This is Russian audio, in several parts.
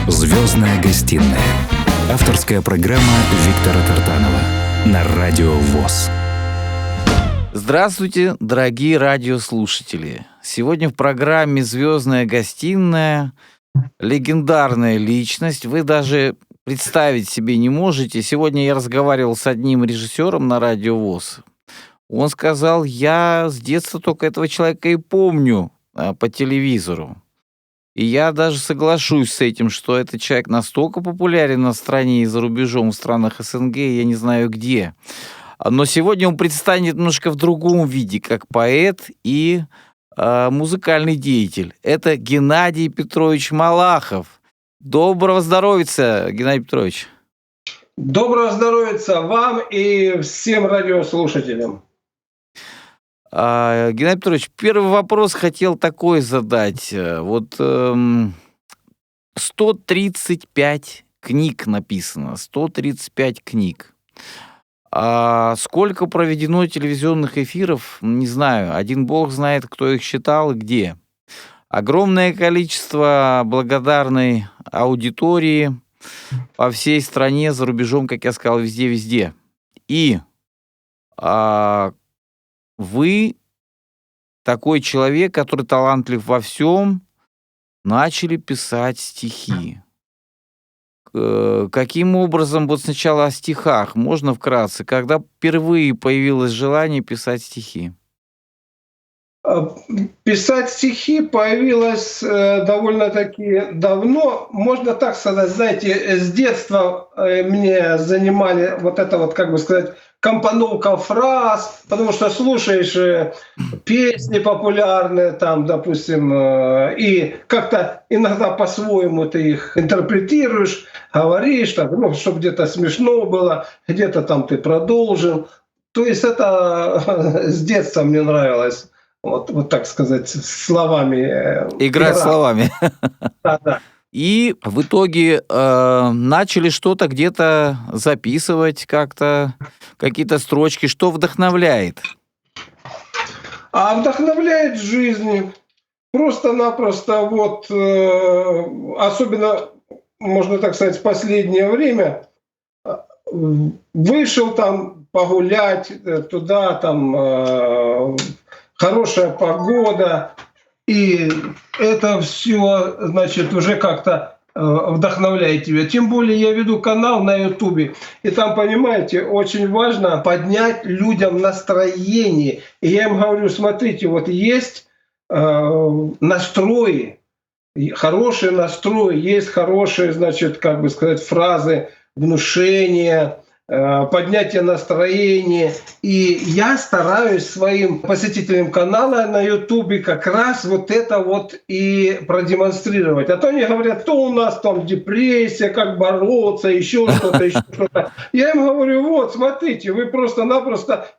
«Звездная гостиная». Авторская программа Виктора Тартанова на Радио ВОС. Здравствуйте, дорогие радиослушатели! Сегодня в программе «Звездная гостиная» легендарная личность. Вы даже представить себе не можете. Сегодня я разговаривал с одним режиссером на Радио ВОС. Он сказал, я с детства только этого человека и помню по телевизору. И я даже соглашусь с этим, что этот человек настолько популярен на стране и за рубежом, в странах СНГ, я не знаю где. Но сегодня он предстанет немножко в другом виде, как поэт и музыкальный деятель. Это Геннадий Петрович Малахов. Доброго здоровья, Геннадий Петрович. Доброго здоровья вам и всем радиослушателям. Геннадий Петрович, первый вопрос хотел такой задать. Вот 135 книг написано, 135 книг. А сколько проведено телевизионных эфиров, не знаю. Один бог знает, кто их читал и где. Огромное количество благодарной аудитории по всей стране, за рубежом, как я сказал, везде-везде. И вы, такой человек, который талантлив во всем, начали писать стихи. Каким образом, вот сначала о стихах, можно вкратце, когда впервые появилось желание писать стихи? Писать стихи появилось довольно-таки давно. Можно так сказать, знаете, с детства мне занимали вот это вот, как бы сказать, компоновка фраз, потому что слушаешь песни популярные, там, допустим, и как-то иногда по-своему ты их интерпретируешь, говоришь, так, ну, чтобы где-то смешно было, где-то там ты продолжил. То есть это с детства мне нравилось, вот так сказать, словами. Играть словами. Да. И в итоге начали что-то где-то записывать как-то, какие-то строчки. Что вдохновляет? А вдохновляет жизнь. Просто-напросто, вот, особенно, можно так сказать, в последнее время, вышел там погулять туда, там хорошая погода, и это все, значит, уже как-то вдохновляет тебя. Тем более я веду канал на Ютубе, и там, понимаете, очень важно поднять людям настроение. И я им говорю, смотрите, вот есть настрои, хороший настрой, есть хорошие, значит, как бы сказать, фразы внушения, поднятие настроения. И я стараюсь своим посетителям канала на Ютубе как раз вот это вот и продемонстрировать. А то они говорят, то у нас там депрессия, как бороться, еще что-то, еще что-то. Я им говорю, вот, смотрите, вы просто-напросто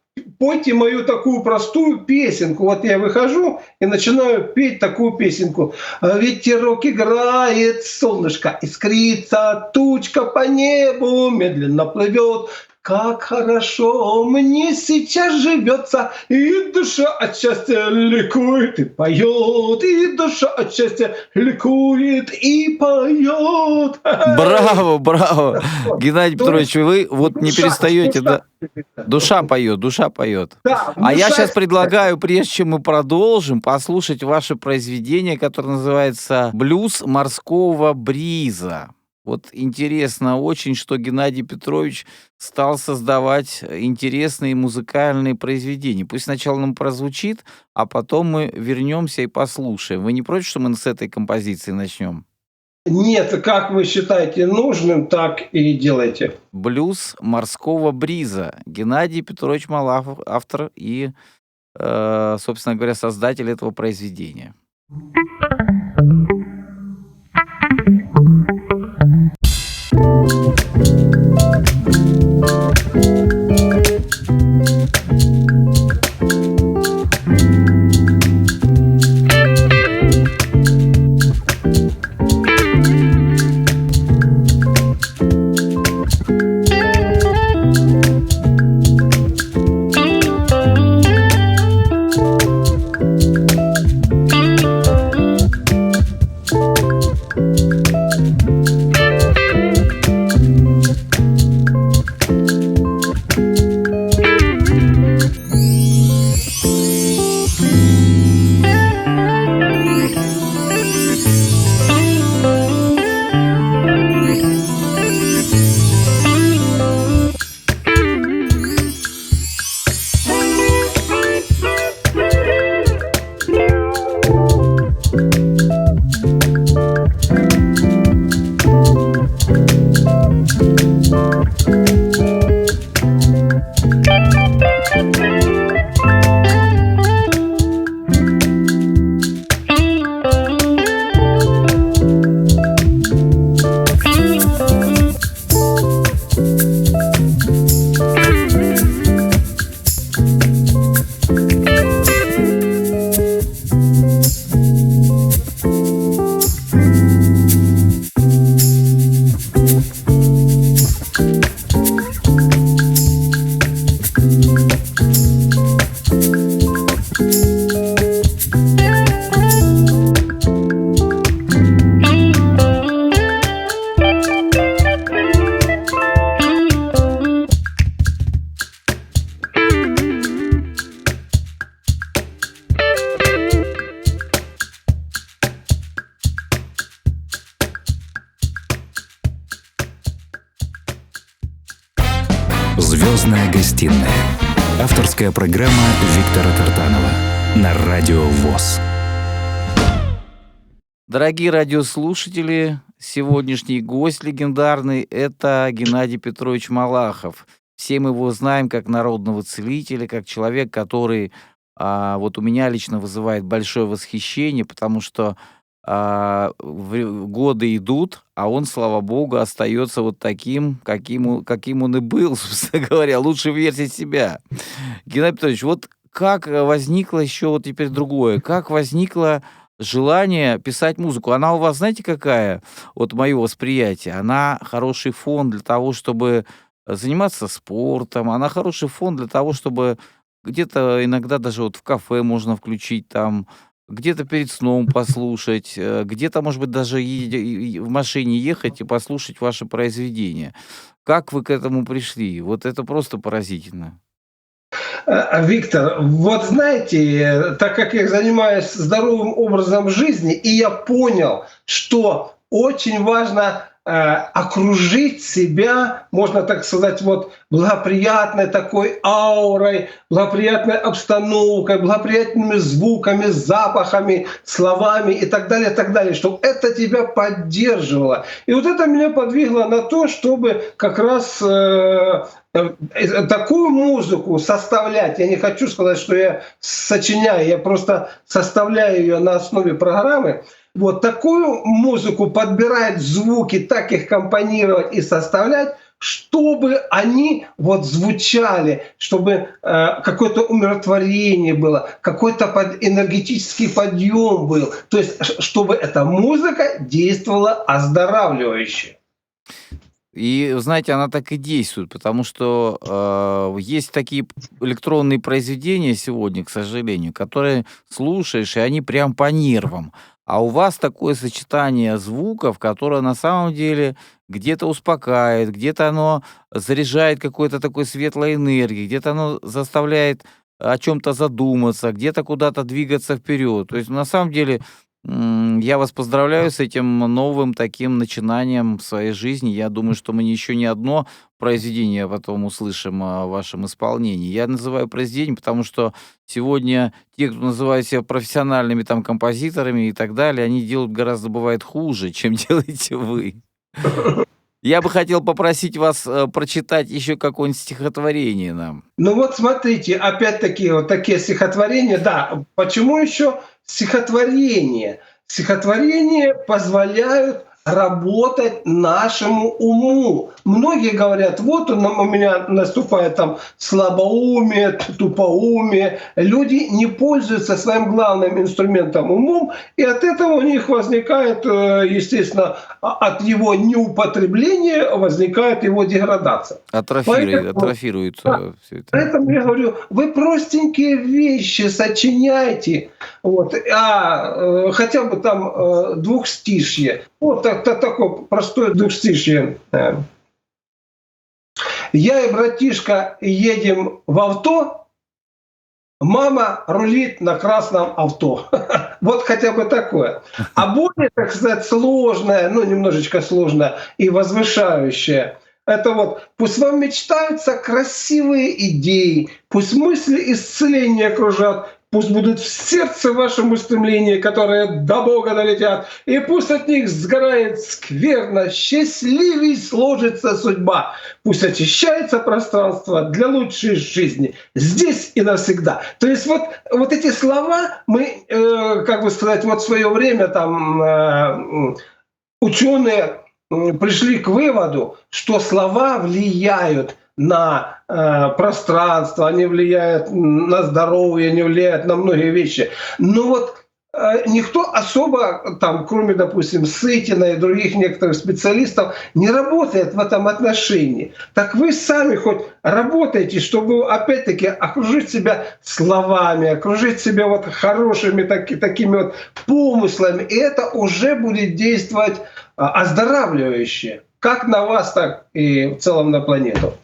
пойте мою такую простую песенку. Вот я выхожу и начинаю петь такую песенку. Ветерок играет, солнышко искрится, тучка по небу медленно плывет. Как хорошо мне сейчас живется, и душа от счастья ликует и поет, и душа от счастья ликует и поет. Браво, браво. Геннадий Петрович, вы вот не перестаете. Душа поет, душа поет. Да, а я сейчас предлагаю, прежде чем мы продолжим, послушать ваше произведение, которое называется «Блюз морского бриза». Вот интересно очень, что Геннадий Петрович стал создавать интересные музыкальные произведения. Пусть сначала нам прозвучит, а потом мы вернемся и послушаем. Вы не против, что мы с этой композиции начнем? Нет, как вы считаете нужным, так и делайте. «Блюз морского бриза». Геннадий Петрович Малахов, автор и, собственно говоря, создатель этого произведения. «Звездная гостиная». Авторская программа Виктора Тартанова на Радио ВОС. Дорогие радиослушатели, сегодняшний гость легендарный – это Геннадий Петрович Малахов. Все мы его знаем как народного целителя, как человек, который вот у меня лично вызывает большое восхищение, потому что годы идут, а он, слава богу, остается вот таким, каким он и был, собственно говоря, лучшей версией себя. Геннадий Петрович, вот как возникло еще вот теперь другое, как возникло желание писать музыку? Она у вас, знаете, какая? Вот мое восприятие. Она хороший фон для того, чтобы заниматься спортом. Она хороший фон для того, чтобы где-то иногда даже вот в кафе можно включить там, где-то перед сном послушать, где-то, может быть, даже в машине ехать и послушать ваши произведения. Как вы к этому пришли? Вот это просто поразительно. Виктор, вот знаете, так как я занимаюсь здоровым образом жизни, и я понял, что очень важно окружить себя, можно так сказать, вот благоприятной такой аурой, благоприятной обстановкой, благоприятными звуками, запахами, словами и так далее, чтобы это тебя поддерживало. И вот это меня подвигло на то, чтобы как раз такую музыку составлять. Я не хочу сказать, что я сочиняю, я просто составляю ее на основе программы. Вот такую музыку подбирать звуки, так их компонировать и составлять, чтобы они вот звучали, чтобы какое-то умиротворение было, какой-то энергетический подъем был. То есть, чтобы эта музыка действовала оздоравливающе. И, знаете, она так и действует, потому что есть такие электронные произведения сегодня, к сожалению, которые слушаешь, и они прям по нервам. А у вас такое сочетание звуков, которое на самом деле где-то успокаивает, где-то оно заряжает какой-то такой светлой энергией, где-то оно заставляет о чем-то задуматься, где-то куда-то двигаться вперед. То есть на самом деле я вас поздравляю с этим новым таким начинанием в своей жизни. Я думаю, что мы еще не одно произведение потом услышим в вашем исполнении. Я называю произведением, потому что сегодня те, кто называют себя профессиональными там композиторами и так далее, они делают гораздо, бывает, хуже, чем делаете вы. Я бы хотел попросить вас прочитать еще какое-нибудь стихотворение нам. Ну вот смотрите, опять-таки вот такие стихотворения, да, почему еще стихотворения? Стихотворения позволяют работать нашему уму. Многие говорят, вот у меня наступает там слабоумие, тупоумие. Люди не пользуются своим главным инструментом умом, и от этого у них возникает, естественно, от его неупотребления возникает его деградация. Атрофируется все это. Поэтому я говорю, вы простенькие вещи сочиняйте, вот, хотя бы там двухстишье. Вот такое простое двухстишье. Я и братишка едем в авто, мама рулит на красном авто. Вот хотя бы такое. А более, так сказать, сложное, ну немножечко сложное и возвышающее, это вот пусть вам мечтаются красивые идеи, пусть мысли исцеления окружат, пусть будут в сердце вашем устремления, которые до Бога долетят, и пусть от них сгорает скверно, счастливей сложится судьба, пусть очищается пространство для лучшей жизни, здесь и навсегда. То есть вот эти слова мы, как бы сказать, вот в свое время там ученые пришли к выводу, что слова влияют на пространство, они влияют на здоровье, они влияют на многие вещи. Но вот никто особо, там, кроме, допустим, Сытина и других некоторых специалистов, не работает в этом отношении. Так вы сами хоть работаете, чтобы, опять-таки, окружить себя словами, окружить себя вот хорошими такими вот помыслами, и это уже будет действовать оздоравливающе, как на вас, так и в целом на планету.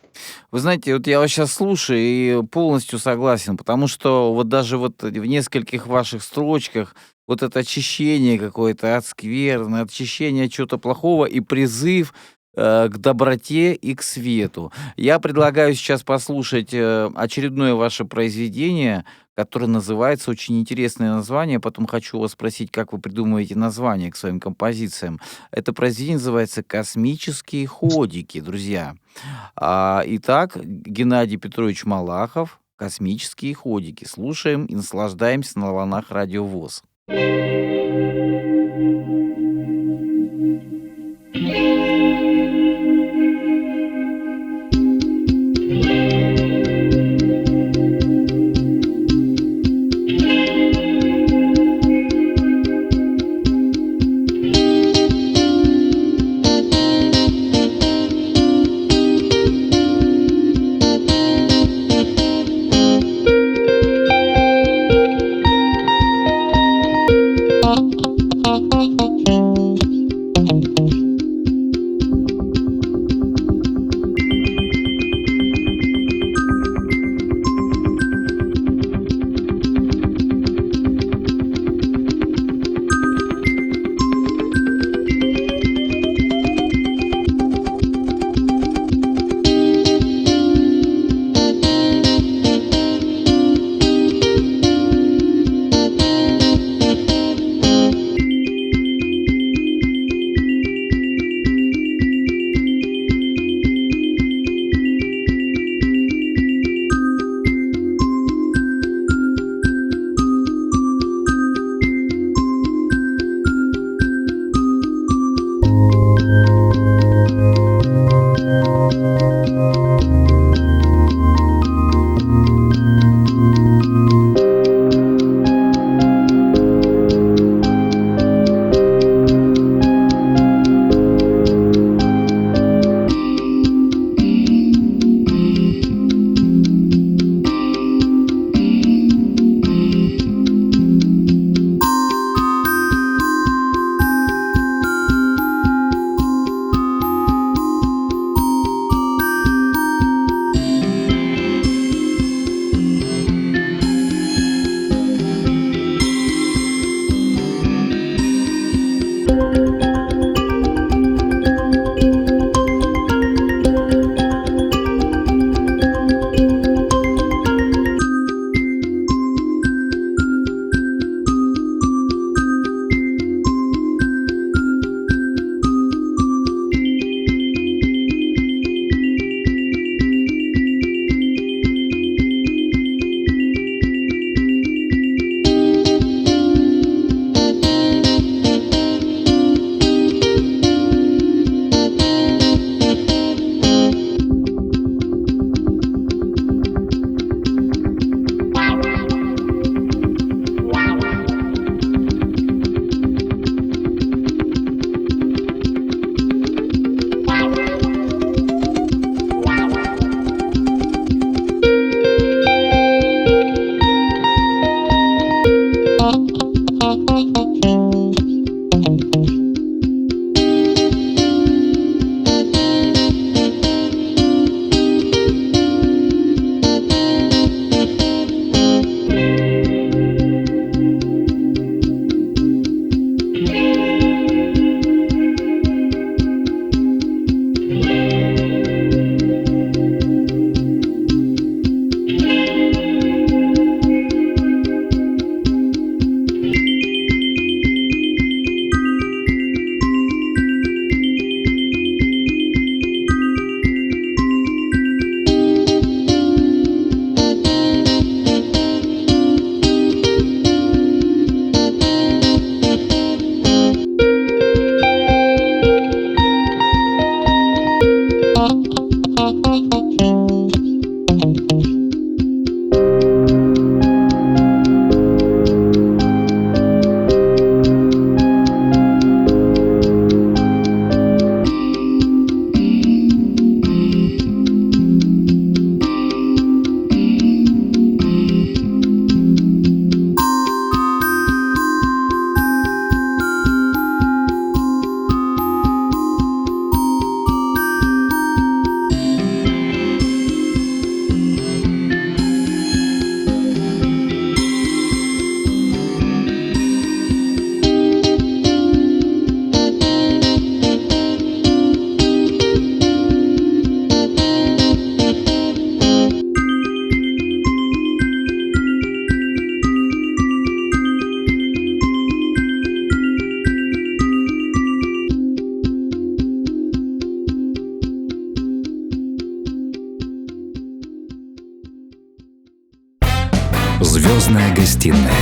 Вы знаете, вот я вас сейчас слушаю и полностью согласен, потому что вот даже вот в нескольких ваших строчках вот это очищение какое-то от скверны, очищение от чего-то плохого и призыв к доброте и к свету. Я предлагаю сейчас послушать очередное ваше произведение, которое называется, очень интересное название, потом хочу вас спросить, как вы придумываете название к своим композициям. Это произведение называется «Космические ходики», друзья. Итак, Геннадий Петрович Малахов, «Космические ходики». Слушаем и наслаждаемся на волнах Радио ВОС. «Звездная гостиная».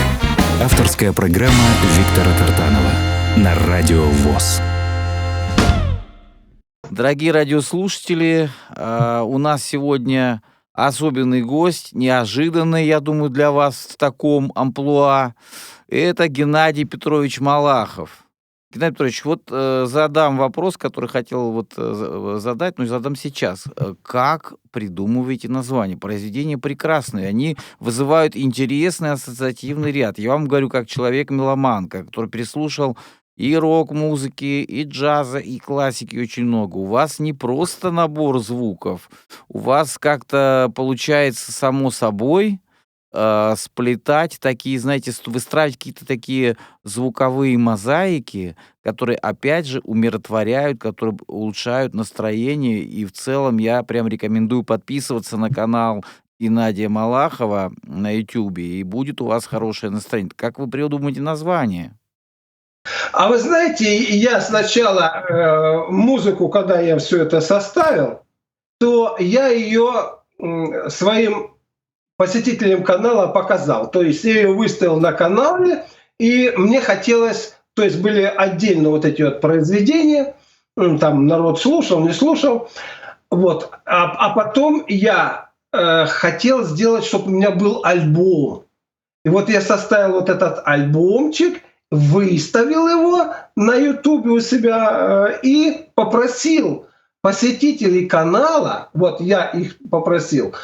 Авторская программа Виктора Тартанова на Радио ВОС. Дорогие радиослушатели, у нас сегодня особенный гость, неожиданный, я думаю, для вас в таком амплуа. Это Геннадий Петрович Малахов. Геннадий Петрович, вот задам вопрос, который хотел задать, но задам сейчас. Как придумываете названия? Произведения прекрасные, они вызывают интересный ассоциативный ряд. Я вам говорю, как человек-меломан, который переслушал и рок-музыки, и джаза, и классики очень много. У вас не просто набор звуков, у вас как-то получается само собой сплетать такие, знаете, выстраивать какие-то такие звуковые мозаики, которые, опять же, умиротворяют, которые улучшают настроение. И в целом я прям рекомендую подписываться на канал Геннадия Малахова на YouTube, и будет у вас хорошее настроение. Как вы придумаете название? А вы знаете, я сначала музыку, когда я все это составил, то я ее своим посетителям канала показал. То есть я ее выставил на канале, и мне хотелось, то есть были отдельно вот эти вот произведения, там народ слушал, не слушал, вот. А потом я хотел сделать, чтобы у меня был альбом. И вот я составил вот этот альбомчик, выставил его на YouTube у себя и попросил посетителей канала, вот я их попросил,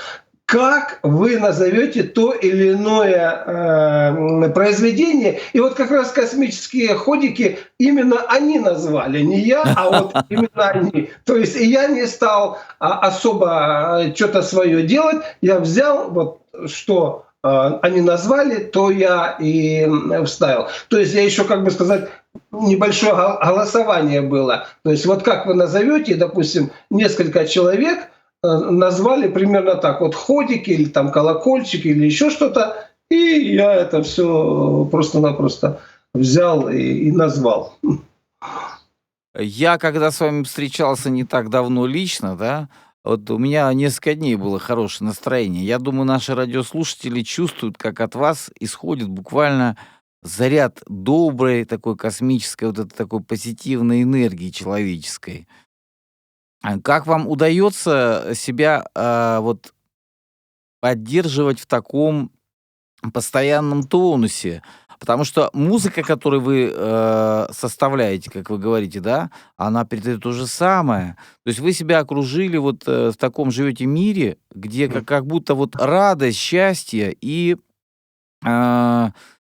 как вы назовете то или иное произведение. И вот как раз «Космические ходики» именно они назвали, не я, а вот именно они. То есть и я не стал особо что-то свое делать, я взял вот что они назвали, то я и вставил. То есть я еще, как бы сказать, небольшое голосование было. То есть вот как вы назовете, допустим, несколько человек назвали примерно так, вот ходики или там колокольчики или еще что-то, и я это все просто-напросто взял и назвал. Я, когда с вами встречался не так давно лично, да, вот у меня несколько дней было хорошее настроение. Я думаю, наши радиослушатели чувствуют, как от вас исходит буквально заряд доброй, такой космической, вот этой такой позитивной энергии человеческой. Как вам удается себя вот поддерживать в таком постоянном тонусе? Потому что музыка, которую вы составляете, как вы говорите, да, она передает то же самое. То есть вы себя окружили вот в таком живете мире, где как будто вот радость, счастье и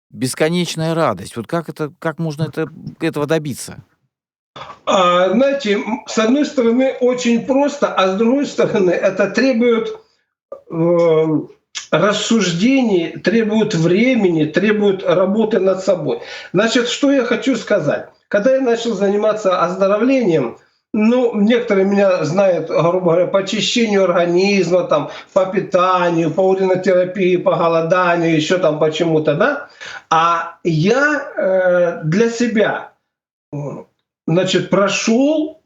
бесконечная радость. Вот как можно этого добиться? Знаете, с одной стороны, очень просто, а с другой стороны, это требует рассуждений, требует времени, требует работы над собой. Значит, что я хочу сказать? Когда я начал заниматься оздоровлением, некоторые меня знают, грубо говоря, по очищению организма, там, по питанию, по уринотерапии, по голоданию, еще там почему-то, да? А я для себя, значит, прошел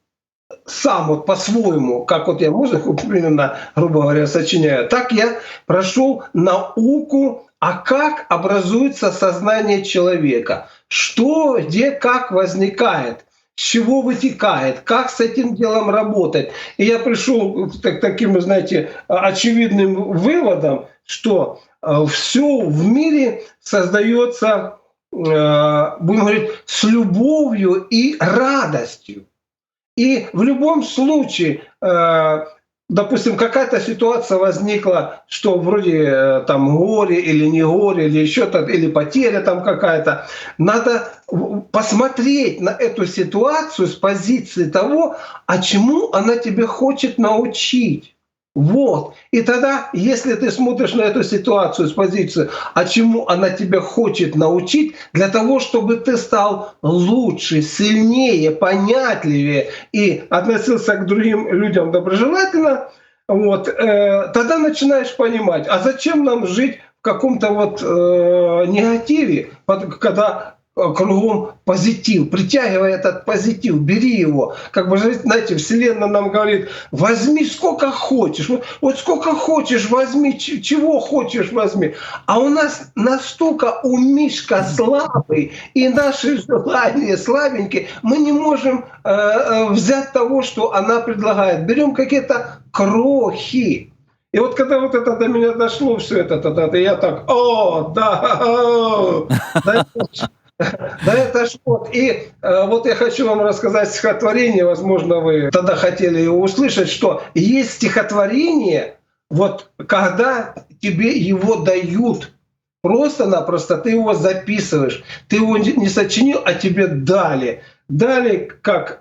сам вот по-своему, как вот я музыку примерно, грубо говоря, сочиняю, так я прошел науку, как образуется сознание человека, что, где, как возникает, с чего вытекает, как с этим делом работать. И я пришел к таким, знаете, очевидным выводам, что все в мире создается, будем говорить, с любовью и радостью. И в любом случае, допустим, какая-то ситуация возникла, что вроде там горе или не горе, или еще что-то, или потеря там какая-то, надо посмотреть на эту ситуацию с позиции того, чему она тебе хочет научить. Вот. И тогда, если ты смотришь на эту ситуацию с позиции, чему она тебя хочет научить, для того, чтобы ты стал лучше, сильнее, понятливее и относился к другим людям доброжелательно, вот, тогда начинаешь понимать, зачем нам жить в каком-то вот негативе, когда кругом позитив, притягивай этот позитив, бери его. Как бы, знаете, Вселенная нам говорит, возьми сколько хочешь, вот сколько хочешь возьми, чего хочешь возьми. А у нас настолько умишка слабый, и наши желания слабенькие, мы не можем взять того, что она предлагает. Берем какие-то крохи. И вот когда вот это до меня дошло, все это, тогда я так, да это ж вот. И вот я хочу вам рассказать стихотворение, возможно, вы тогда хотели его услышать, что есть стихотворение, вот когда тебе его дают, просто-напросто ты его записываешь, ты его не сочинил, а тебе дали. Дали, как,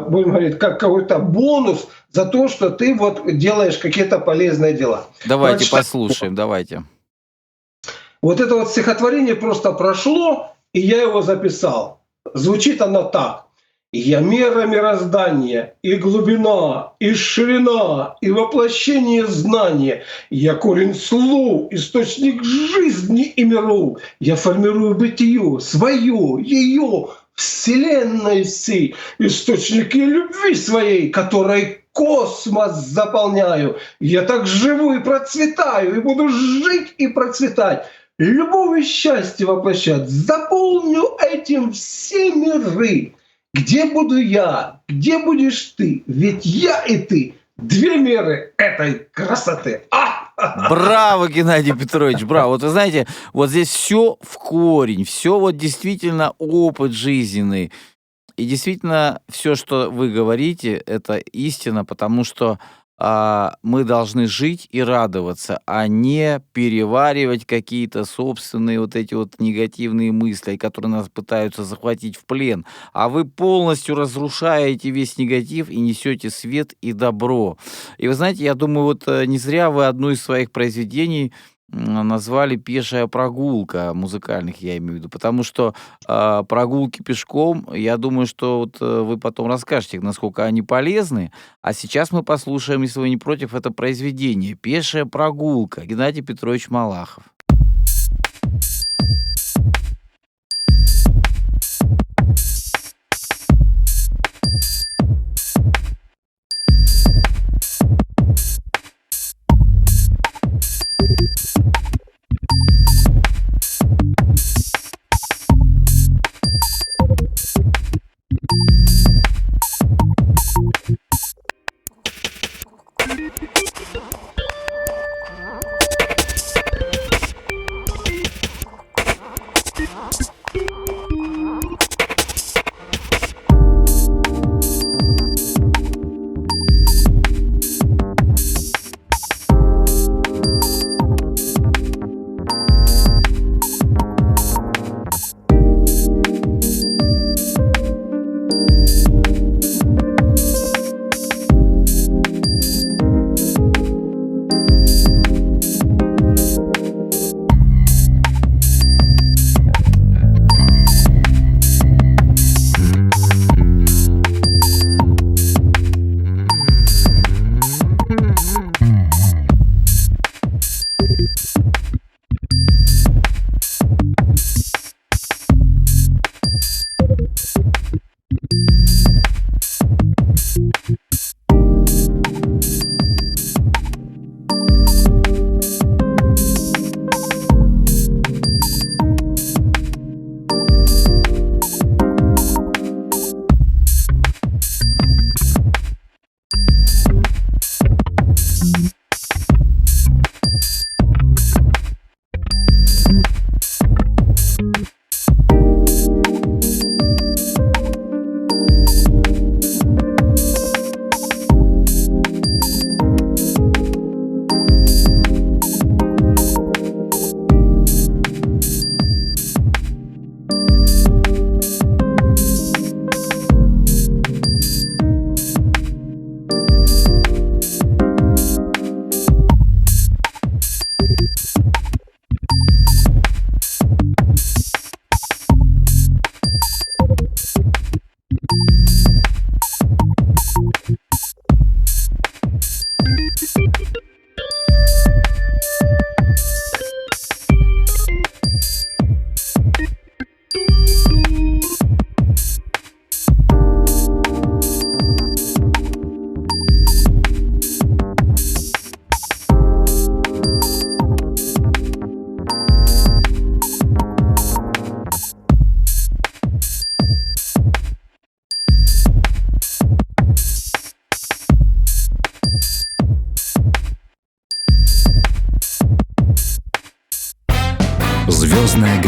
будем говорить, как какой-то бонус за то, что ты вот делаешь какие-то полезные дела. Давайте послушаем, давайте. Вот это вот стихотворение просто прошло, и я его записал. Звучит оно так. «Я мера мироздания, и глубина, и ширина, и воплощение знания. Я корень слов, источник жизни и миров. Я формирую бытие, свое, ее, вселенной всей, источники любви своей, которой космос заполняю. Я так живу и процветаю, и буду жить и процветать. Любовь и счастье воплощать. Заполню этим все миры. Где буду я? Где будешь ты? Ведь я и ты — две меры этой красоты». Браво, Геннадий Петрович, браво. Вот вы знаете, вот здесь все в корень, все вот действительно опыт жизненный. И действительно, все, что вы говорите, это истина, потому что мы должны жить и радоваться, а не переваривать какие-то собственные вот эти вот негативные мысли, которые нас пытаются захватить в плен. А вы полностью разрушаете весь негатив и несете свет и добро. И вы знаете, я думаю, вот не зря вы одно из своих произведений назвали «Пешая прогулка», музыкальных я имею в виду, потому что прогулки пешком, я думаю, что вот вы потом расскажете, насколько они полезны. А сейчас мы послушаем, если вы не против, это произведение «Пешая прогулка», Геннадий Петрович Малахов.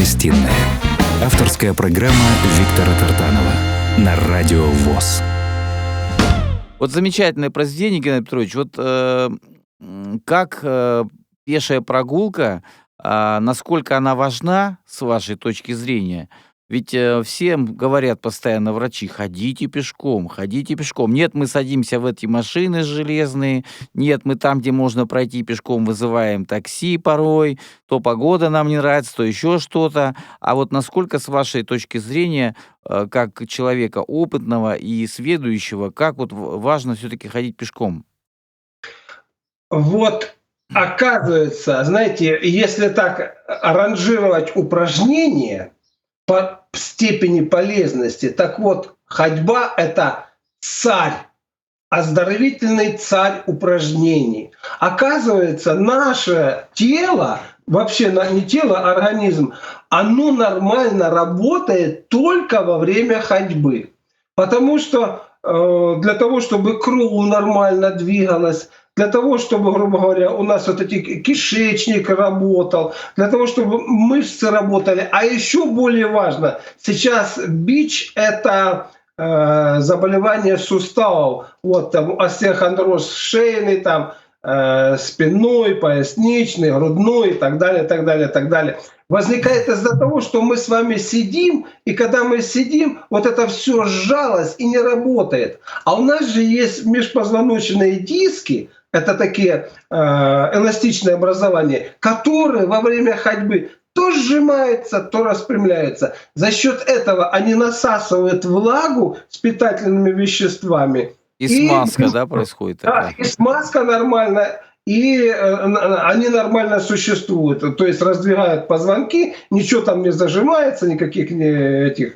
Гостиная. Авторская программа Виктора Тартанова на Радио ВОС. Вот замечательное произведение, Геннадий Петрович. Вот как пешая прогулка, насколько она важна с вашей точки зрения? Ведь всем говорят постоянно врачи: ходите пешком, ходите пешком. Нет, мы садимся в эти машины железные, нет, мы там, где можно пройти пешком, вызываем такси порой, то погода нам не нравится, то еще что-то. А вот насколько, с вашей точки зрения, как человека опытного и сведущего, как вот важно все-таки ходить пешком? Вот, оказывается, знаете, если так ранжировать упражнения по степени полезности, так вот, ходьба — это царь, оздоровительный царь упражнений. Оказывается, наше тело, вообще не тело, а организм, оно нормально работает только во время ходьбы. Потому что для того, чтобы кровь нормально двигалась, для того, чтобы, грубо говоря, у нас вот эти кишечник работал, для того, чтобы мышцы работали. А еще более важно, сейчас БИЧ — это заболевание суставов. Вот там остеохондроз шейный, там спинной, поясничный, грудной и так далее, так далее, так далее. Возникает из-за того, что мы с вами сидим, и когда мы сидим, вот это все сжалось и не работает. А у нас же есть межпозвоночные диски, это такие эластичные образования, которые во время ходьбы то сжимаются, то распрямляются. За счет этого они насасывают влагу с питательными веществами. И смазка, да, происходит такая? Да, и смазка нормальная, и они нормально существуют. То есть раздвигают позвонки, ничего там не зажимается, никаких этих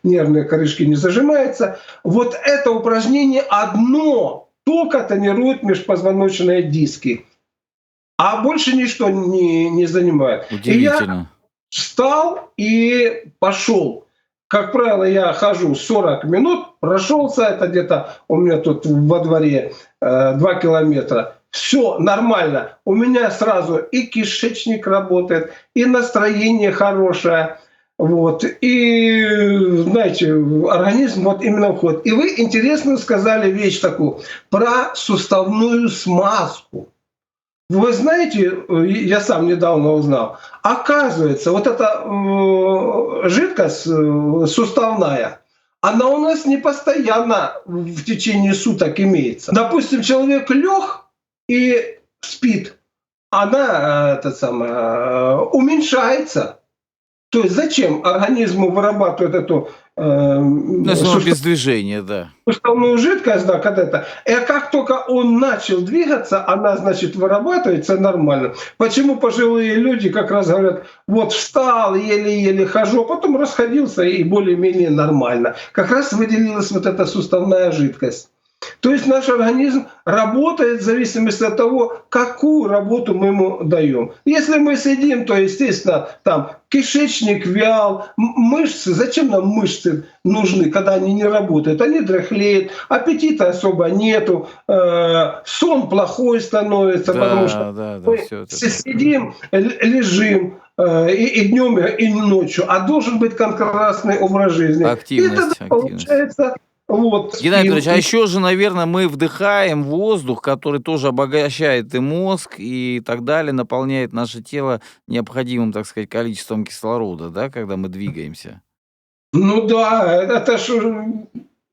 нервные корешки не зажимаются. Вот это упражнение одно только тренирует межпозвоночные диски, а больше ничто не занимает. Удивительно. И я встал и пошел. Как правило, я хожу 40 минут, прошелся, это где-то у меня тут во дворе 2 километра. Все нормально. У меня сразу и кишечник работает, и настроение хорошее. Вот. И, знаете, организм вот именно входит. И вы интересно сказали вещь такую про суставную смазку. Вы знаете, я сам недавно узнал, оказывается, вот эта жидкость суставная, она у нас не постоянно в течение суток имеется. Допустим, человек лег и спит, она уменьшается. То есть зачем организму вырабатывать эту без движения, да. суставную жидкость, да, когда это. И как только он начал двигаться, она, значит, вырабатывается нормально. Почему пожилые люди как раз говорят: вот встал, еле-еле хожу, а потом расходился и более-менее нормально. Как раз выделилась вот эта суставная жидкость. То есть наш организм работает в зависимости от того, какую работу мы ему даем. Если мы сидим, то, естественно, там кишечник вял, мышцы. Зачем нам мышцы нужны, когда они не работают? Они дряхлеют, аппетита особо нету, сон плохой становится, потому что мы сидим, лежим и днем, и ночью, а должен быть контрастный образ жизни. Активность. Получается. Вот. Геннадий Петрович, а еще же, наверное, мы вдыхаем воздух, который тоже обогащает и мозг, и так далее, наполняет наше тело необходимым, так сказать, количеством кислорода, да, когда мы двигаемся. Ну да, это ж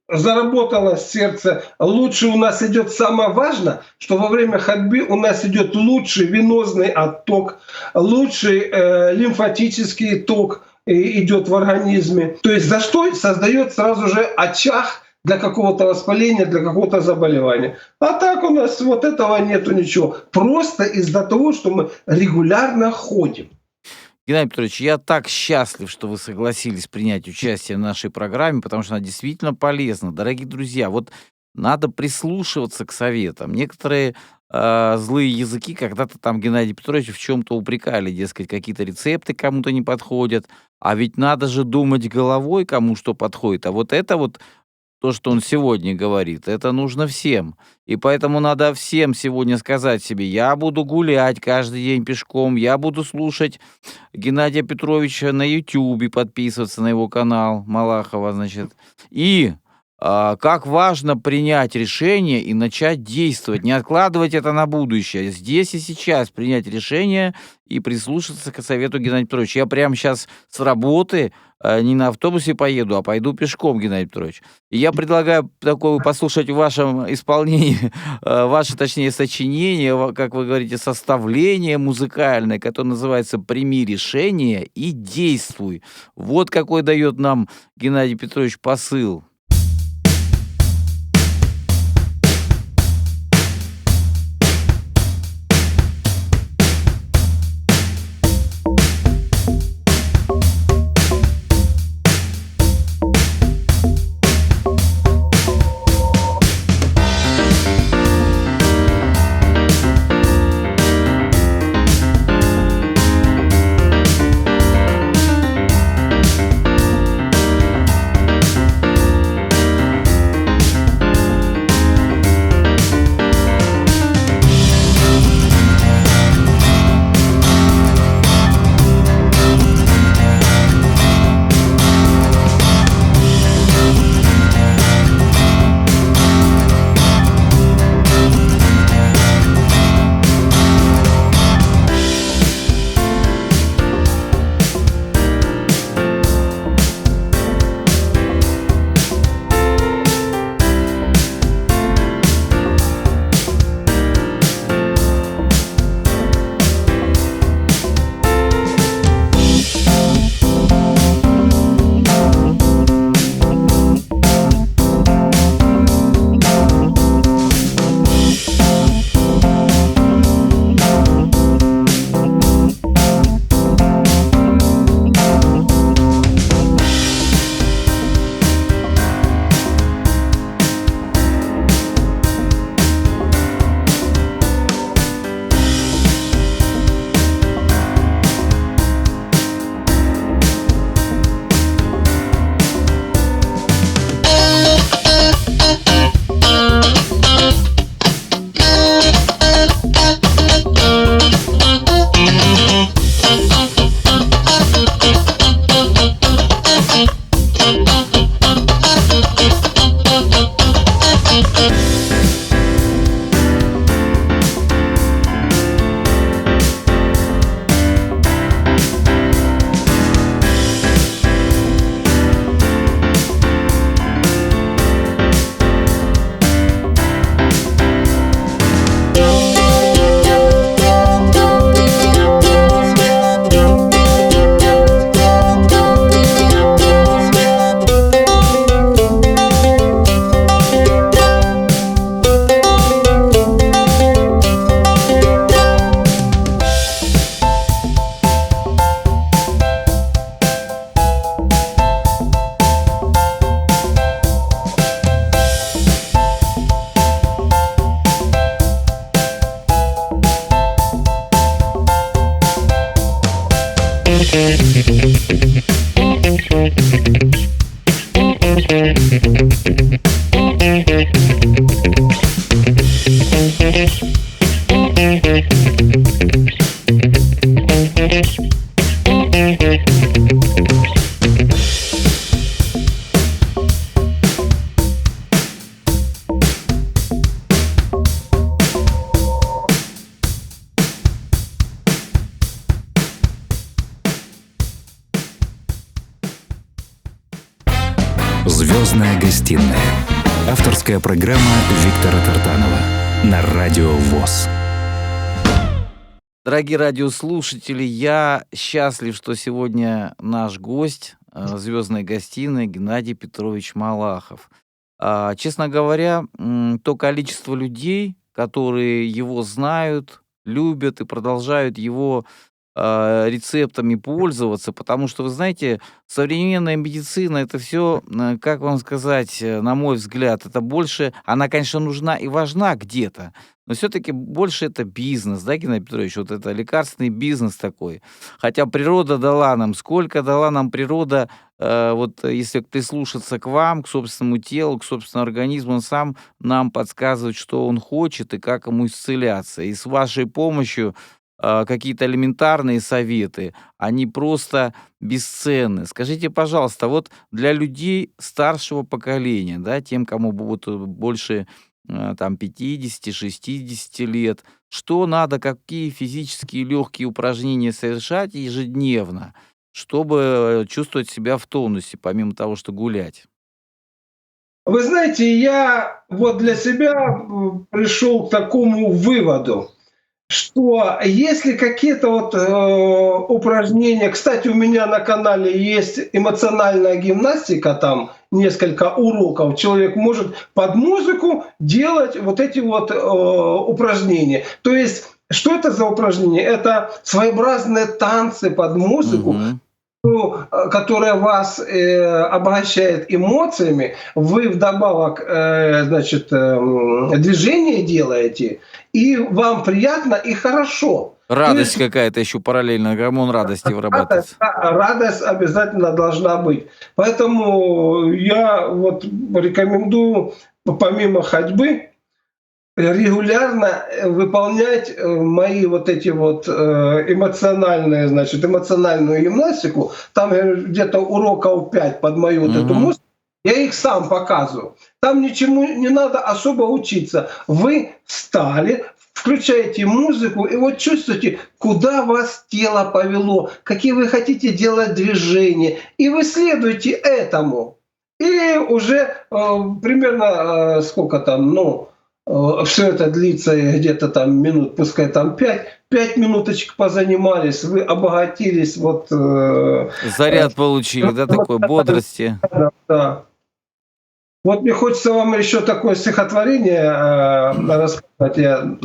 заработало сердце. Лучше у нас идет, самое важное, что во время ходьбы у нас идет лучший венозный отток, лучший лимфатический ток идет в организме. То есть застой создает сразу же очаг для какого-то воспаления, для какого-то заболевания. А так у нас вот этого нету ничего. Просто из-за того, что мы регулярно ходим. Геннадий Петрович, я так счастлив, что вы согласились принять участие в нашей программе, потому что она действительно полезна. Дорогие друзья, вот надо прислушиваться к советам. Некоторые злые языки когда-то там Геннадия Петровича в чем-то упрекали, дескать, какие-то рецепты кому-то не подходят. А ведь надо же думать головой, кому что подходит. А вот это вот то, что он сегодня говорит, это нужно всем. И поэтому надо всем сегодня сказать себе: я буду гулять каждый день пешком, я буду слушать Геннадия Петровича на Ютубе, подписываться на его канал Малахова, значит. И как важно принять решение и начать действовать, не откладывать это на будущее. Здесь и сейчас принять решение и прислушаться к совету Геннадия Петровича. Я прямо сейчас с работы не на автобусе поеду, а пойду пешком, Геннадий Петрович. И я предлагаю такое послушать в вашем исполнении, ваше, точнее, сочинение, как вы говорите, составление музыкальное, которое называется «Прими решение и действуй». Вот какой дает нам Геннадий Петрович посыл. «Звездная гостиная». Авторская программа Виктора Тартанова на Радио ВОС. Дорогие радиослушатели, я счастлив, что сегодня наш гость «Звездной гостиной» Геннадий Петрович Малахов. Честно говоря, то количество людей, которые его знают, любят и продолжают его рецептами пользоваться, потому что, вы знаете, современная медицина, это все, как вам сказать, на мой взгляд, это больше, она, конечно, нужна и важна где-то, но все-таки больше это бизнес, да, Геннадий Петрович, вот это лекарственный бизнес такой. Хотя природа дала нам, сколько дала нам природа, вот если прислушаться к вам, к собственному телу, к собственному организму, он сам нам подсказывает, что он хочет и как ему исцеляться. И с вашей помощью какие-то элементарные советы, они просто бесценны. Скажите, пожалуйста, вот для людей старшего поколения, да, тем, кому будет больше там 50-60 лет, что надо, какие физические легкие упражнения совершать ежедневно, чтобы чувствовать себя в тонусе, помимо того, что гулять? Вы знаете, я вот для себя пришел к такому выводу, что если какие-то вот упражнения, кстати, у меня на канале есть эмоциональная гимнастика, там несколько уроков, человек может под музыку делать вот эти вот упражнения. То есть, что это за упражнения? Это своеобразные танцы под музыку, Мгм. которая вас обогащает эмоциями, вы вдобавок значит, движение делаете, и вам приятно и хорошо. То Радость есть какая-то еще параллельно, гормон радости радость, вырабатывается. радость обязательно должна быть. Поэтому я вот рекомендую помимо ходьбы регулярно выполнять мои вот эти вот эмоциональные, значит, эмоциональную гимнастику. Там где-то уроков 5 под мою вот эту Мгм. музыку. Я их сам показываю. Там ничему не надо особо учиться. Вы встали, включаете музыку и вот чувствуете, куда вас тело повело, какие вы хотите делать движения. И вы следуете этому. И уже примерно сколько там, ну, все это длится где-то там минут, пускай там 5 минуточек позанимались, вы обогатились вот Заряд получили, да, такой бодрости. да. Вот мне хочется вам еще такое стихотворение рассказать. Я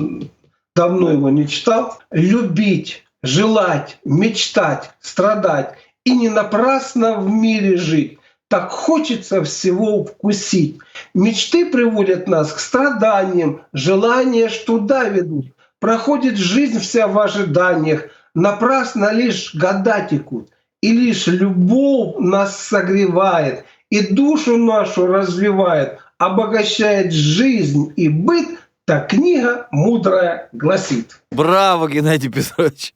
давно его не читал. Любить, желать, мечтать, страдать и не напрасно в мире жить. Так хочется всего вкусить. Мечты приводят нас к страданиям, желания ж туда ведут. Проходит жизнь вся в ожиданиях, напрасно лишь года текут. И лишь любовь нас согревает, и душу нашу развивает, обогащает жизнь и быт, так книга мудрая гласит. Браво, Геннадий Петрович.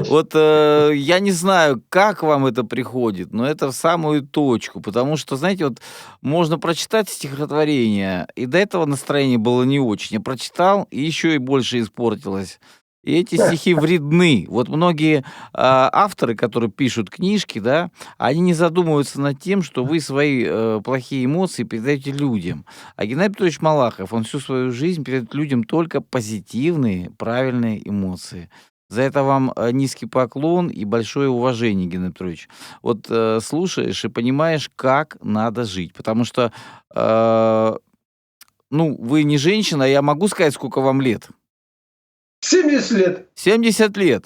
Вот я не знаю, как вам это приходит, но это в самую точку, потому что, знаете, вот можно прочитать стихотворение, и до этого настроение было не очень, я прочитал, и еще и больше испортилось. И эти стихи вредны. Вот многие авторы, которые пишут книжки, да, они не задумываются над тем, что вы свои плохие эмоции передаете людям. А Геннадий Петрович Малахов, он всю свою жизнь передает людям только позитивные, правильные эмоции. За это вам низкий поклон и большое уважение, Геннадий Петрович. Вот слушаешь и понимаешь, как надо жить. Потому что, ну, вы не женщина, а я могу сказать, сколько вам лет? 70 лет. 70 лет.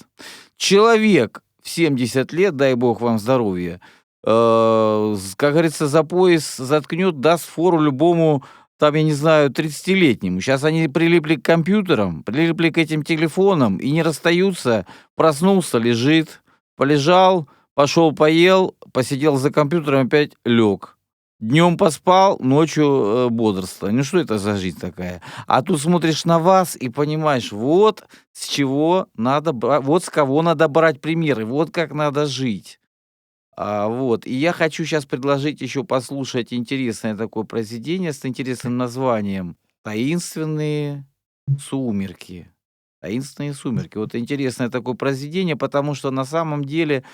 Человек в 70 лет, дай бог вам здоровья, как говорится, за пояс заткнет, даст фору любому, там, я не знаю, 30-летнему. Сейчас они прилипли к компьютерам, прилипли к этим телефонам и не расстаются. Проснулся, лежит, полежал, пошел поел, посидел за компьютером, опять лег. Днем поспал, ночью бодрствовал. Ну что это за жизнь такая? А тут смотришь на вас и понимаешь, вот с чего надо брать, вот с кого надо брать примеры, вот как надо жить. Вот. И я хочу сейчас предложить еще послушать интересное такое произведение с интересным названием «Таинственные сумерки». «Таинственные сумерки». Вот интересное такое произведение, потому что на самом деле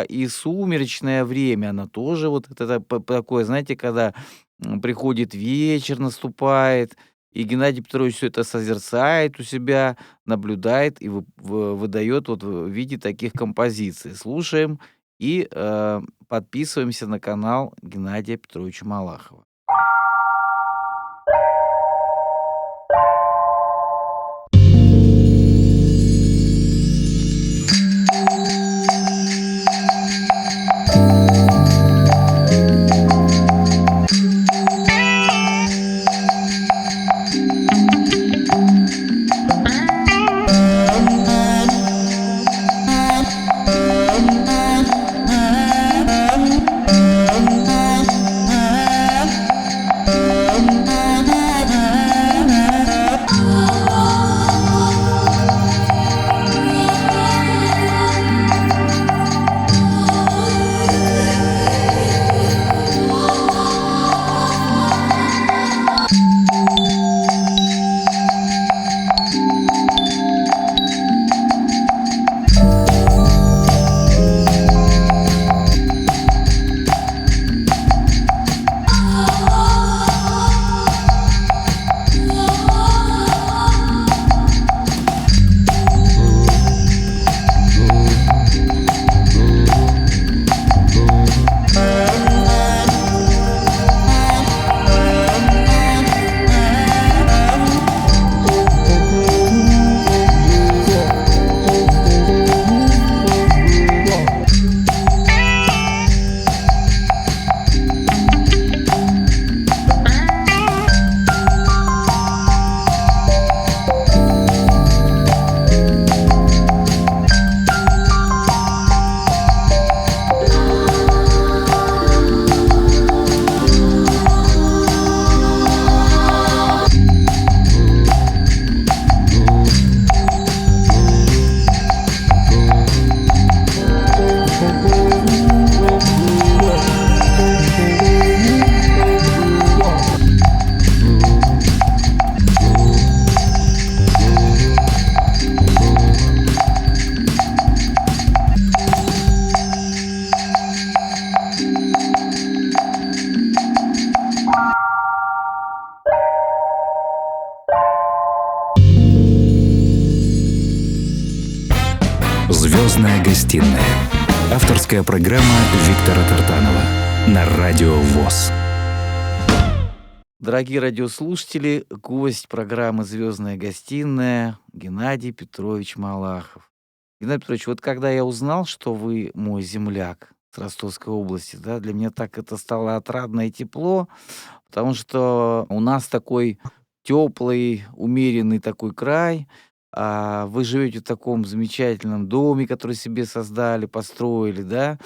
и сумеречное время, оно тоже вот это такое, знаете, когда приходит вечер, наступает, и Геннадий Петрович все это созерцает у себя, наблюдает и выдает вот в виде таких композиций. Слушаем и подписываемся на канал Геннадия Петровича Малахова. «Звездная гостиная». Авторская программа Виктора Тартанова на Радио ВОС. Дорогие радиослушатели, гость программы «Звездная гостиная» Геннадий Петрович Малахов. Геннадий Петрович, вот когда я узнал, что вы мой земляк с Ростовской области, да, для меня так это стало отрадно и тепло, потому что у нас такой теплый, умеренный такой край, а вы живете в таком замечательном доме, который себе создали, построили, да.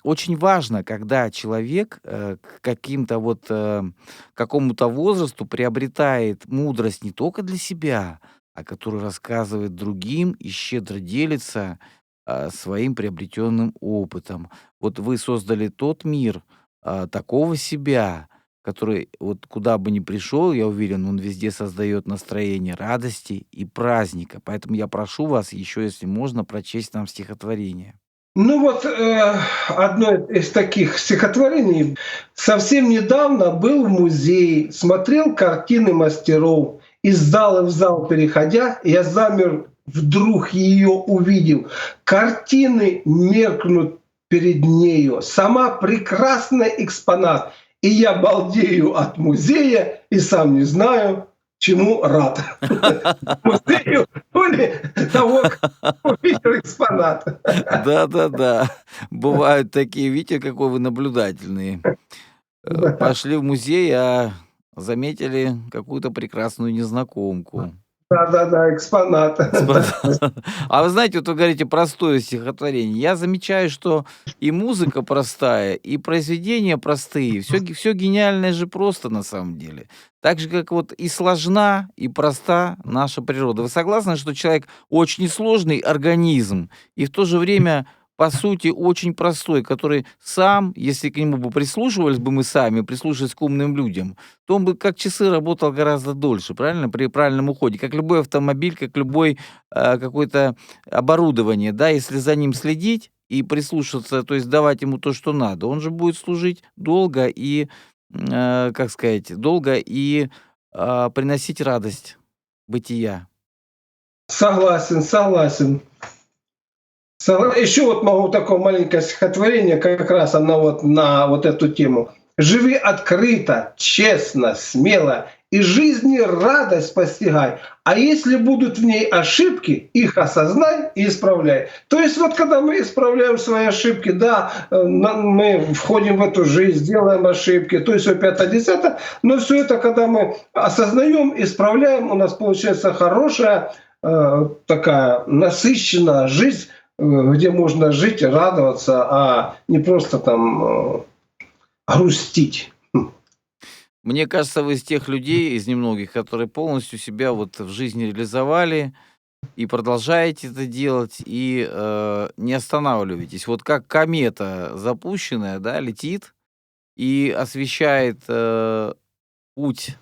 Очень важно, когда человек к какому-то возрасту приобретает мудрость не только для себя, а который рассказывает другим и щедро делится своим приобретенным опытом. Вот вы создали тот мир такого себя, который вот куда бы ни пришел, я уверен, он везде создает настроение радости и праздника. Поэтому я прошу вас еще, если можно, прочесть нам стихотворение. Ну вот одно из таких стихотворений. Совсем недавно был в музее, смотрел картины мастеров. Из зала в зал переходя, я замер, вдруг ее увидел. Картины меркнут перед нею, сама прекрасный экспонат. И я балдею от музея и сам не знаю, чему рад. Музею или того, как увидел экспонат. Да. Бывают такие, видите, какой вы наблюдательный. Пошли в музей, а заметили какую-то прекрасную незнакомку. Да, экспонат. А вы знаете, вот вы говорите простое стихотворение. Я замечаю, что и музыка простая, и произведения простые. Все гениальное же просто на самом деле. Так же, как вот и сложна, и проста наша природа. Вы согласны, что человек очень сложный организм, и в то же время, по сути, очень простой, который сам, если к нему бы прислушивались бы мы сами, прислушивались к умным людям, то он бы как часы работал гораздо дольше, правильно, при правильном уходе, как любой автомобиль, как любой какое-то оборудование, да, если за ним следить и прислушаться, то есть давать ему то, что надо, он же будет служить долго и, приносить радость бытия. Согласен. Еще вот могу такое маленькое стихотворение, как раз оно вот на вот эту тему. «Живи открыто, честно, смело, и жизни радость постигай. А если будут в ней ошибки, их осознай и исправляй». То есть вот когда мы исправляем свои ошибки, да, мы входим в эту жизнь, делаем ошибки, то есть все 5-10, но все это, когда мы осознаем, исправляем, у нас получается хорошая, такая насыщенная жизнь, где можно жить и радоваться, а не просто там грустить. Мне кажется, вы из тех людей, из немногих, которые полностью себя вот в жизни реализовали и продолжаете это делать, и не останавливаетесь. Вот как комета запущенная, да, летит и освещает путь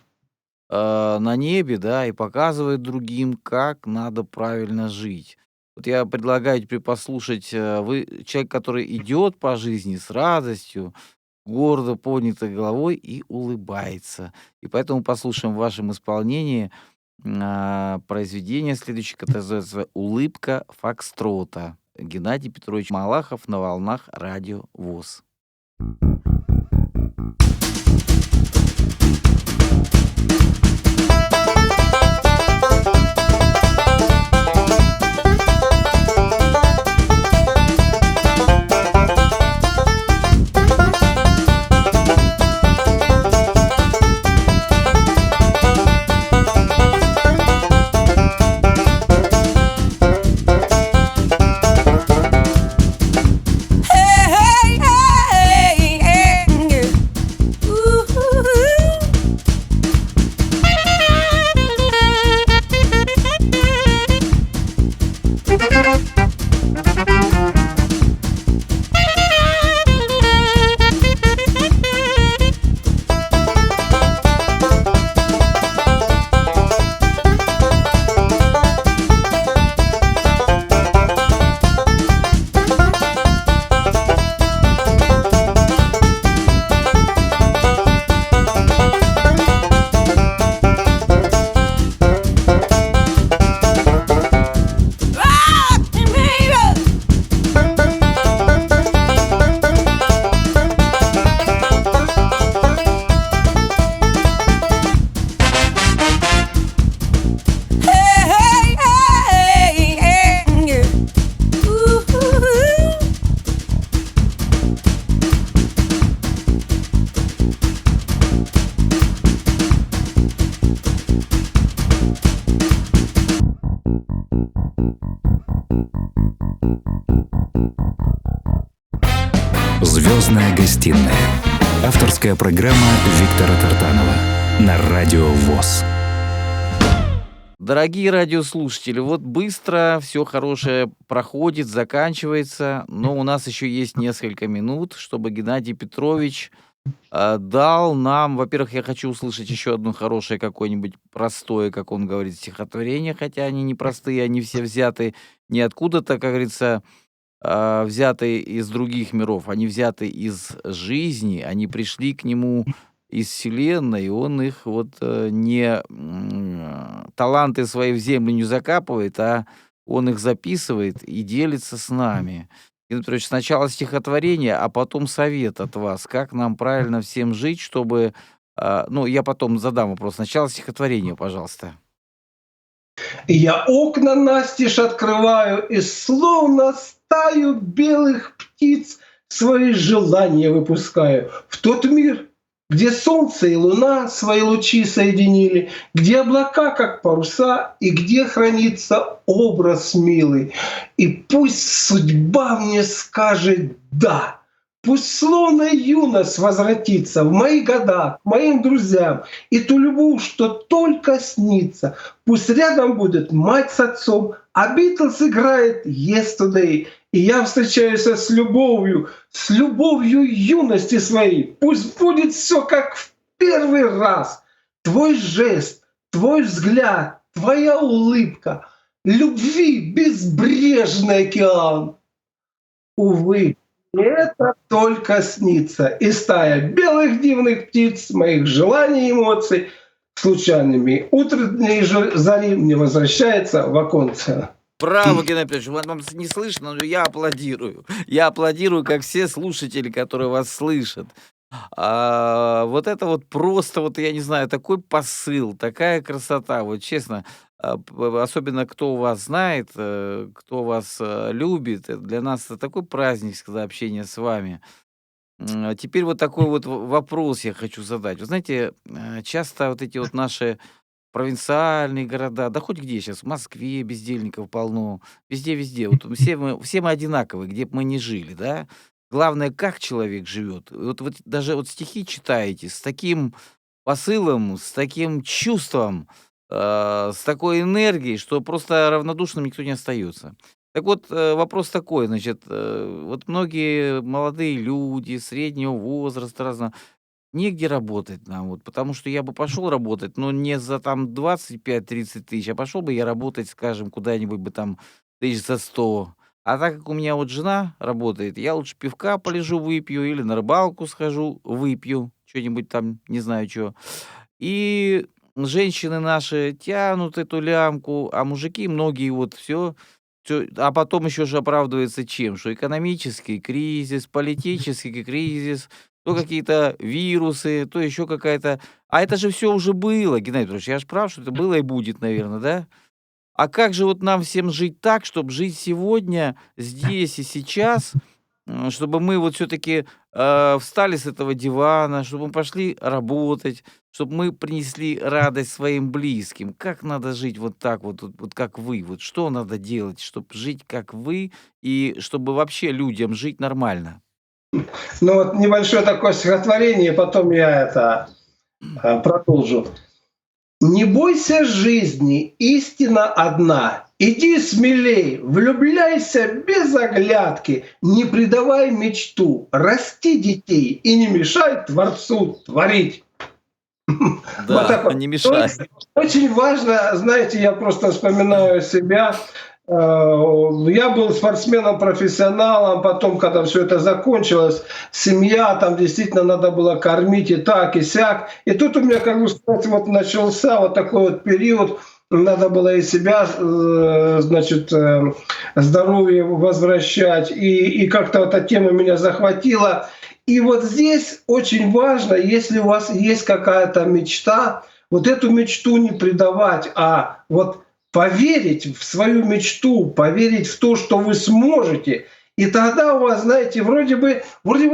на небе, да, и показывает другим, как надо правильно жить. Вот я предлагаю теперь послушать, вы человек, который идет по жизни с радостью, гордо поднятой головой и улыбается. И поэтому послушаем в вашем исполнении произведение следующее, которое называется «Улыбка Фокстрота». Геннадий Петрович Малахов на волнах Радио ВОС. «Звездная гостиная». Авторская программа Виктора Тартанова на Радио ВОС. Дорогие радиослушатели, вот быстро все хорошее проходит, заканчивается, но у нас еще есть несколько минут, чтобы Геннадий Петрович дал нам, во-первых, я хочу услышать еще одно хорошее какое-нибудь простое, как он говорит, стихотворение, хотя они не простые, они все взяты не откуда-то, как говорится, взяты из других миров, они взяты из жизни, они пришли к нему из Вселенной, и он их вот не таланты свои в землю не закапывает, а он их записывает и делится с нами. Геннадий Петрович, сначала стихотворение, а потом совет от вас, как нам правильно всем жить, чтобы... я потом задам вопрос. Сначала стихотворение, пожалуйста. Я окна настежь открываю, и словно стаю белых птиц свои желания выпускаю в тот мир, где солнце и луна свои лучи соединили, где облака, как паруса, и где хранится образ милый. И пусть судьба мне скажет «да», пусть словно юность возвратится в мои года, к моим друзьям, и ту любовь, что только снится. Пусть рядом будет мать с отцом, а Битлз играет «Yesterday», и я встречаюсь с любовью юности своей. Пусть будет все как в первый раз. Твой жест, твой взгляд, твоя улыбка, любви безбрежный океан. Увы, это только снится. И стая белых дивных птиц, моих желаний и эмоций, случайными утренней зари мне возвращается в оконце. Браво, Геннадий Петрович, вам не слышно, но я аплодирую. Я аплодирую, как все слушатели, которые вас слышат. Вот это вот просто, вот я не знаю, такой посыл, такая красота, вот честно, особенно кто вас знает, кто вас любит, для нас это такой праздник, когда общение с вами. Теперь вот такой вот вопрос я хочу задать. Вы знаете, часто вот эти вот наши провинциальные города, да хоть где сейчас, в Москве бездельников полно, везде-везде. Вот все мы одинаковые, где бы мы ни жили, да. Главное, как человек живет. Вот даже вот стихи читаете с таким посылом, с таким чувством, с такой энергией, что просто равнодушным никто не остается. Так вот, вопрос такой, значит, вот многие молодые люди среднего возраста, разного, негде работать нам, вот, потому что я бы пошел работать, но не за там 25-30 тысяч, а пошел бы я работать, скажем, куда-нибудь бы там тысяч за 100. А так как у меня вот жена работает, я лучше пивка полежу, выпью, или на рыбалку схожу, выпью, что-нибудь там, не знаю что. И женщины наши тянут эту лямку, а мужики многие вот все, а потом еще же оправдывается чем? Что экономический кризис, политический кризис, то какие-то вирусы, то еще какая-то... А это же все уже было, Геннадий Петрович, я же прав, что это было и будет, наверное, да? А как же вот нам всем жить так, чтобы жить сегодня, здесь и сейчас, чтобы мы вот все-таки встали с этого дивана, чтобы мы пошли работать, чтобы мы принесли радость своим близким? Как надо жить вот так вот как вы? Вот что надо делать, чтобы жить как вы, и чтобы вообще людям жить нормально? Ну вот небольшое такое стихотворение, потом я это продолжу. «Не бойся жизни, истина одна. Иди смелей, влюбляйся без оглядки, не предавай мечту, расти детей и не мешай Творцу творить». Вот так Да, вот. не мешай. Очень важно, знаете, я просто вспоминаю себя. Я был спортсменом-профессионалом, потом, когда все это закончилось, семья, там действительно надо было кормить и так, и сяк. И тут у меня, как бы сказать, вот начался вот такой вот период, надо было и себя, значит, здоровье возвращать, и как-то эта тема меня захватила. И вот здесь очень важно, если у вас есть какая-то мечта, вот эту мечту не предавать, а вот поверить в свою мечту, поверить в то, что вы сможете. И тогда у вас, знаете, вроде бы,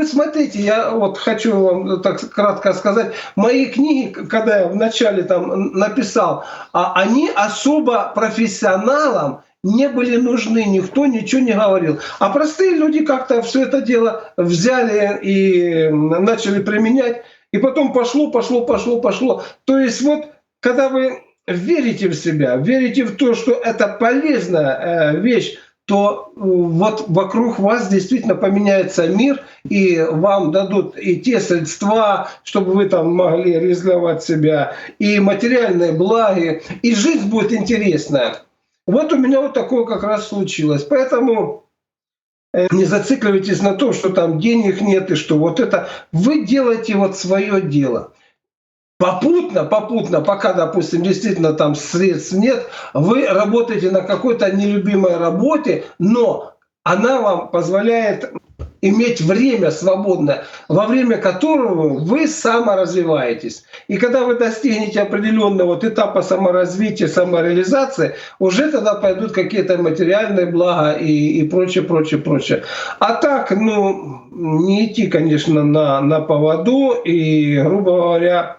смотрите, я вот хочу вам так кратко сказать, мои книги, когда я вначале там написал, они особо профессионалам не были нужны, никто ничего не говорил. А простые люди как-то все это дело взяли и начали применять, и потом пошло. То есть вот когда вы верите в себя, верите в то, что это полезная вещь, то вот вокруг вас действительно поменяется мир, и вам дадут и те средства, чтобы вы там могли реализовать себя, и материальные блага, и жизнь будет интересная. Вот у меня вот такое как раз случилось. Поэтому не зацикливайтесь на том, что там денег нет, и что вот это. Вы делаете вот свое дело. Попутно, пока, допустим, действительно там средств нет, вы работаете на какой-то нелюбимой работе, но она вам позволяет иметь время свободное, во время которого вы саморазвиваетесь. И когда вы достигнете определенного вот этапа саморазвития, самореализации, уже тогда пойдут какие-то материальные блага и прочее. А так, не идти, конечно, на поводу и, грубо говоря,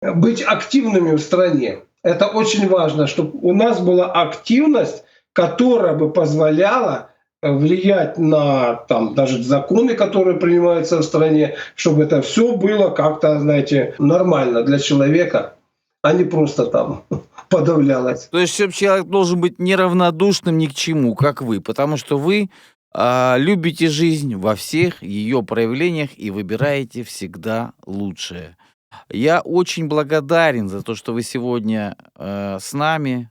быть активными в стране. Это очень важно, чтобы у нас была активность, которая бы позволяла влиять на там, даже законы, которые принимаются в стране, чтобы это все было как-то, знаете, нормально для человека, а не просто там подавлялось. То есть человек должен быть неравнодушным ни к чему, как вы, потому что вы любите жизнь во всех ее проявлениях и выбираете всегда лучшее. Я очень благодарен за то, что вы сегодня с нами,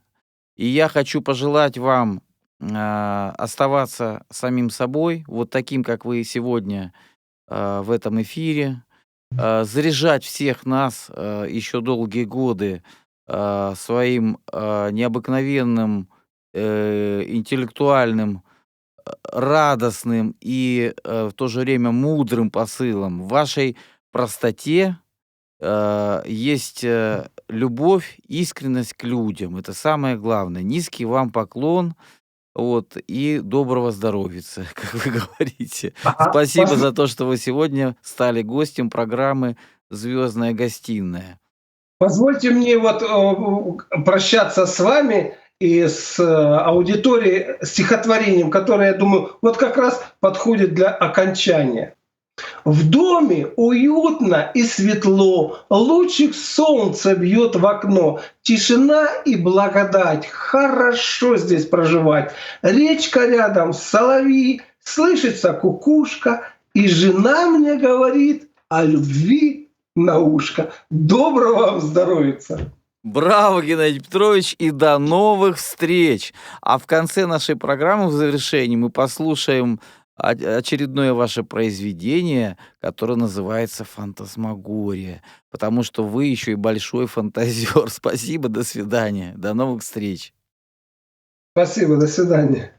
и я хочу пожелать вам оставаться самим собой, вот таким, как вы сегодня в этом эфире, заряжать всех нас еще долгие годы своим необыкновенным, интеллектуальным, радостным и в то же время мудрым посылом. В вашей простоте есть любовь, искренность к людям. Это самое главное. Низкий вам поклон. Вот, и доброго здоровья, как вы говорите. Спасибо за то, что вы сегодня стали гостем программы «Звездная гостиная». Позвольте мне вот прощаться с вами и с аудиторией стихотворением, которое, я думаю, вот как раз подходит для окончания. В доме уютно и светло, лучик солнца бьет в окно, тишина и благодать, хорошо здесь проживать. Речка рядом, соловьи, слышится кукушка, и жена мне говорит о любви на ушко. Доброго вам здоровья! Браво, Геннадий Петрович, и до новых встреч! А в конце нашей программы, в завершении, мы послушаем очередное ваше произведение, которое называется «Фантасмагория», потому что вы еще и большой фантазер. Спасибо, до свидания, до новых встреч. Спасибо, до свидания.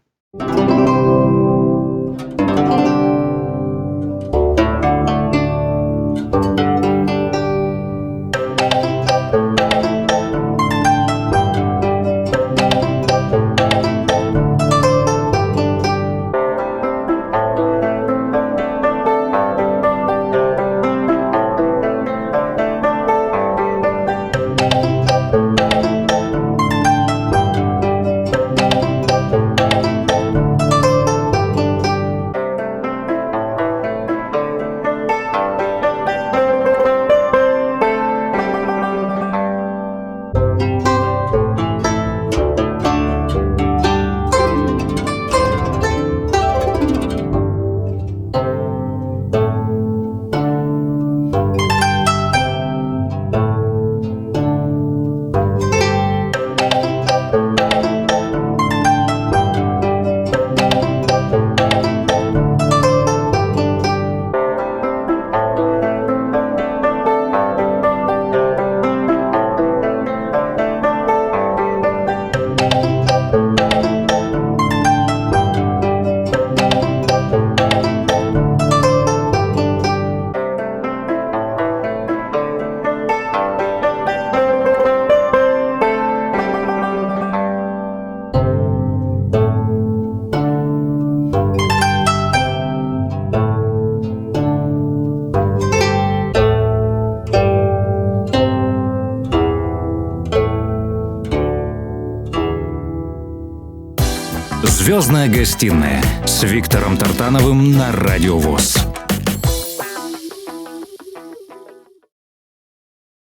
«Звездная гостиная» с Виктором Тартановым на Радио ВОС.